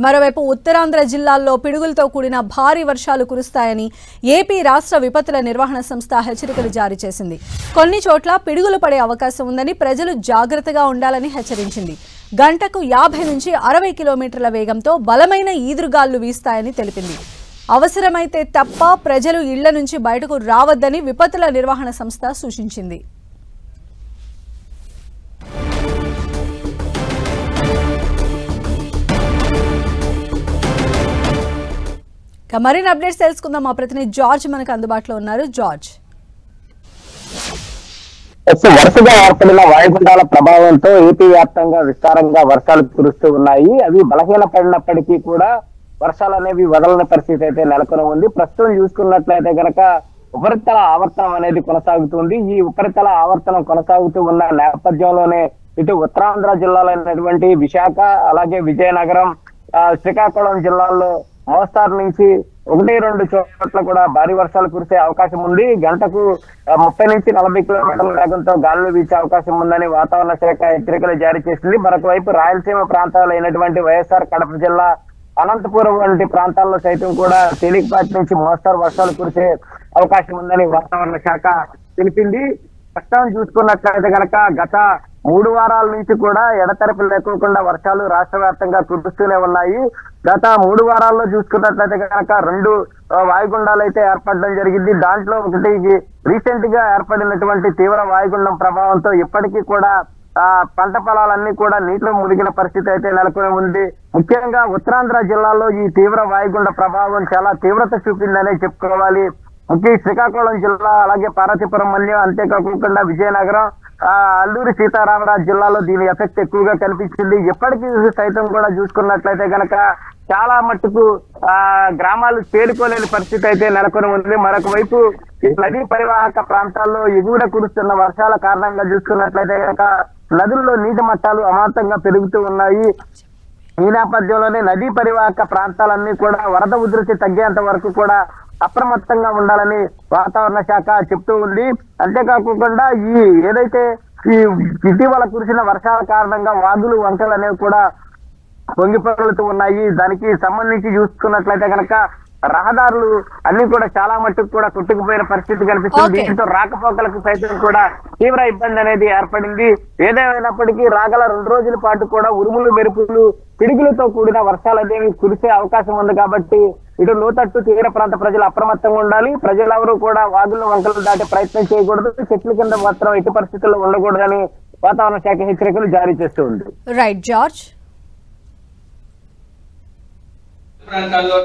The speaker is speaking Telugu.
మరోవైపు ఉత్తరాంధ్ర జిల్లాల్లో పిడుగులతో కూడిన భారీ వర్షాలు కురుస్తాయని ఏపీ రాష్ట్ర విపత్తుల నిర్వహణ సంస్థ హెచ్చరికలు జారీ చేసింది. కొన్ని చోట్ల పిడుగులు పడే అవకాశం ఉందని ప్రజలు జాగ్రత్తగా ఉండాలని హెచ్చరించింది. గంటకు 50 నుంచి 60 కిలోమీటర్ల వేగంతో బలమైన ఈదురుగాలు వీస్తాయని తెలిపింది. అవసరమైతే తప్ప ప్రజలు ఇళ్ల నుంచి బయటకు రావద్దని విపత్తుల నిర్వహణ సంస్థ సూచించింది. మరిన్ని అప్డేట్స్ తెలుసుకుందాం. మా ప్రతినిధి జార్జ్ మనకు అందుబాటులో ఉన్నారు. జార్జ్, వరుసగా ఏర్పడిన వాయుగుండాల ప్రభావంతో ఏపీ వ్యాప్తంగా విస్తారంగా వర్షాలు కురుస్తూ ఉన్నాయి. అవి బలహీనపడినప్పటికీ కూడా వర్షాలు అనేవి వదలని పరిస్థితి అయితే నెలకొని ఉంది. ప్రస్తుతం చూసుకున్నట్లయితే గనక ఉపరితల ఆవర్తనం అనేది కొనసాగుతుంది. ఈ ఉపరితల ఆవర్తనం కొనసాగుతూ ఉన్న నేపథ్యంలోనే ఇటు ఉత్తరాంధ్ర జిల్లాలైనటువంటి విశాఖ, అలాగే విజయనగరం, శ్రీకాకుళం జిల్లాల్లో మోస్తారు నుంచి 1-2 చోట్ల కూడా భారీ వర్షాలు కురిసే అవకాశం ఉంది. గంటకు 30 నుంచి 40 కిలోమీటర్ల వేగంతో గాలులు వీచే అవకాశం ఉందని వాతావరణ శాఖ హెచ్చరికలు జారీ చేసింది. మరొక వైపు రాయలసీమ ప్రాంతాలైనటువంటి వైఎస్ఆర్ కడప జిల్లా, అనంతపురం వంటి ప్రాంతాల్లో సైతం కూడా తేలికపాటి నుంచి మోస్తారు వర్షాలు కురిసే అవకాశం ఉందని వాతావరణ శాఖ తెలిపింది. ప్రస్తుతం చూసుకున్నట్లయితే కనుక గత 3 వారాల నుంచి కూడా ఎడతెరపి లేకుండా వర్షాలు రాష్ట్ర వ్యాప్తంగా కురుస్తూనే ఉన్నాయి. గత 3 వారాల్లో చూసుకున్నట్లయితే కనుక 2 వాయుగుండాలు అయితే ఏర్పడడం జరిగింది. దాంట్లో ఒకటి రీసెంట్ గా ఏర్పడినటువంటి తీవ్ర వాయుగుండం ప్రభావంతో ఇప్పటికీ కూడా పంట పొలాలన్నీ కూడా నీటిలో మునిగిన పరిస్థితి అయితే నెలకొని ఉంది. ముఖ్యంగా ఉత్తరాంధ్ర జిల్లాలో ఈ తీవ్ర వాయుగుండ ప్రభావం చాలా తీవ్రత చూపిందనే చెప్పుకోవాలి. ముఖ్యంగా శ్రీకాకుళం జిల్లా, అలాగే పార్వతీపురం మన్యం, అంతేకాకుండా విజయనగరం, అల్లూరి సీతారామరాజు జిల్లాలో దీని ఎఫెక్ట్ ఎక్కువగా కనిపించింది. ఎప్పటికీ సైతం కూడా చూసుకున్నట్లయితే కనుక చాలా మట్టుకు గ్రామాలు చేరుకోలేని పరిస్థితి అయితే నెలకొని ఉంది. మరొక వైపు నదీ పరివాహక ప్రాంతాల్లో ఎగువన కురుస్తున్న వర్షాల కారణంగా చూసుకున్నట్లయితే కనుక నదుల్లో నీటి మట్టాలు అమాంతంగా పెరుగుతూ ఉన్నాయి. ఈ నేపథ్యంలోనే నదీ పరివాహక ప్రాంతాలన్నీ కూడా వరద ఉధృతి తగ్గేంత వరకు కూడా అప్రమత్తంగా ఉండాలని వాతావరణ శాఖ చెప్తూ ఉంది. అంతేకాకుండా ఏదైతే ఈ ఇటీవల కురిసిన వర్షాల కారణంగా వాగులు, వంకలు అనేవి కూడా పొంగిపొరులుతూ ఉన్నాయి. దానికి సంబంధించి చూసుకున్నట్లయితే కనుక రహదారులు అన్ని కూడా చాలా మట్టుకు కూడా కొట్టుకుపోయిన పరిస్థితి కనిపిస్తుంది. దీంతో రాకపోకలకు సైతం కూడా తీవ్ర ఇబ్బంది అనేది ఏర్పడింది. ఏదేమైనప్పటికీ రాగల 2 రోజుల పాటు కూడా ఉరుములు, మెరుపులు, పిడుగులతో కూడిన వర్షాలు అనేవి కురిసే అవకాశం ఉంది. కాబట్టి ఇటు లోతట్టు తీర ప్రాంత ప్రజలు అప్రమత్తంగా ఉండాలి. ప్రజలెవరూ కూడా వాగులు, వంకలు దాటే ప్రయత్నం చేయకూడదు. చెట్ల కింద మాత్రం ఎట్టి పరిస్థితుల్లో ఉండకూడదని వాతావరణ శాఖ హెచ్చరికలు జారీ చేస్తూ ఉంది. Right George. ప్రాంతాల్లో